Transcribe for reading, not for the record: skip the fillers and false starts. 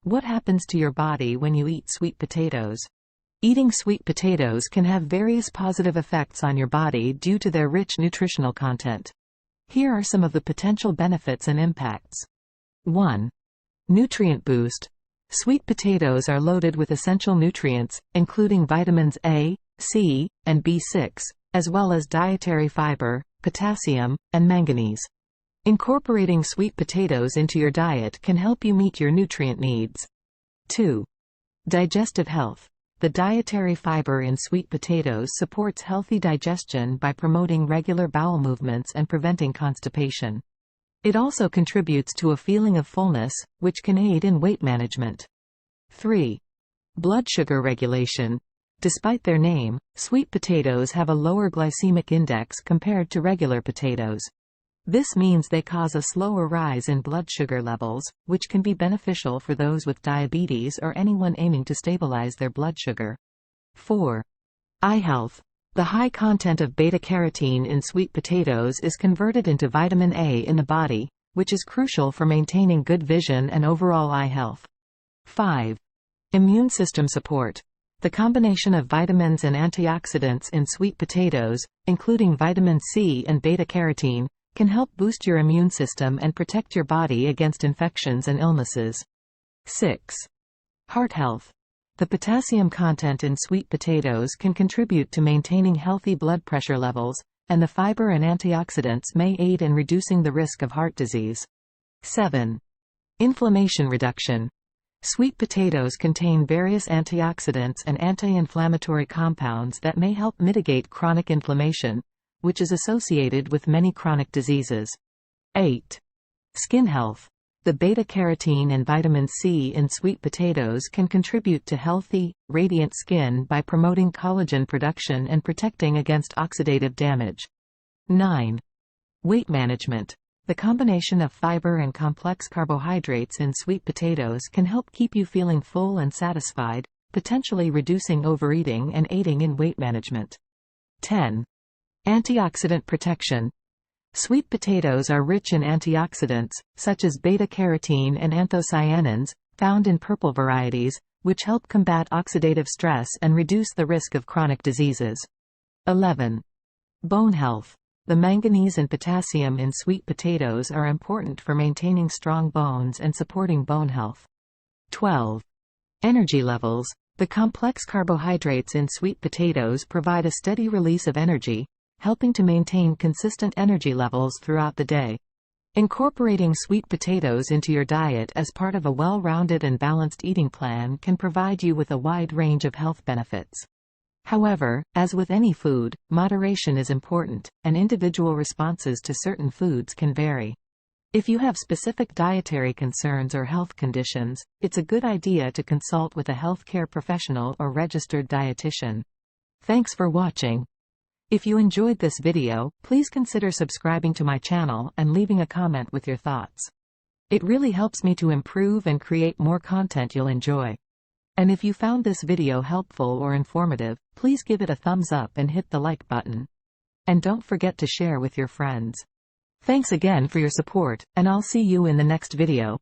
What happens to your body when you eat sweet potatoes? Eating sweet potatoes can have various positive effects on your body due to their rich nutritional content. Here are some of the potential benefits and impacts. 1. Nutrient boost. Sweet potatoes are loaded with essential nutrients, including vitamins A, C, and B6, as well as dietary fiber, potassium, and manganese. Incorporating sweet potatoes into your diet can help you meet your nutrient needs. 2. Digestive health. The dietary fiber in sweet potatoes supports healthy digestion by promoting regular bowel movements and preventing constipation. It also contributes to a feeling of fullness, which can aid in weight management. 3. Blood sugar regulation. Despite their name, sweet potatoes have a lower glycemic index compared to regular potatoes. This means they cause a slower rise in blood sugar levels, which can be beneficial for those with diabetes or anyone aiming to stabilize their blood sugar. 4. Eye health. The high content of beta-carotene in sweet potatoes is converted into vitamin A in the body, which is crucial for maintaining good vision and overall eye health. 5. Immune system support. The combination of vitamins and antioxidants in sweet potatoes, including vitamin C and beta-carotene, can help boost your immune system and protect your body against infections and illnesses. 6. Heart health. The potassium content in sweet potatoes can contribute to maintaining healthy blood pressure levels, and the fiber and antioxidants may aid in reducing the risk of heart disease. 7. Inflammation reduction. Sweet potatoes contain various antioxidants and anti-inflammatory compounds that may help mitigate chronic inflammation, which is associated with many chronic diseases. 8. Skin health. The beta-carotene and vitamin C in sweet potatoes can contribute to healthy, radiant skin by promoting collagen production and protecting against oxidative damage. 9. Weight management. The combination of fiber and complex carbohydrates in sweet potatoes can help keep you feeling full and satisfied, potentially reducing overeating and aiding in weight management. 10. Antioxidant protection. Sweet potatoes are rich in antioxidants, such as beta-carotene and anthocyanins, found in purple varieties, which help combat oxidative stress and reduce the risk of chronic diseases. 11. Bone health. The manganese and potassium in sweet potatoes are important for maintaining strong bones and supporting bone health. 12. Energy levels. The complex carbohydrates in sweet potatoes provide a steady release of energy, helping to maintain consistent energy levels throughout the day. Incorporating sweet potatoes into your diet as part of a well-rounded and balanced eating plan can provide you with a wide range of health benefits. However, as with any food, moderation is important, and individual responses to certain foods can vary. If you have specific dietary concerns or health conditions, it's a good idea to consult with a healthcare professional or registered dietitian. Thanks for watching. If you enjoyed this video, please consider subscribing to my channel and leaving a comment with your thoughts. It really helps me to improve and create more content you'll enjoy. And if you found this video helpful or informative, please give it a thumbs up and hit the like button. And don't forget to share with your friends. Thanks again for your support, and I'll see you in the next video.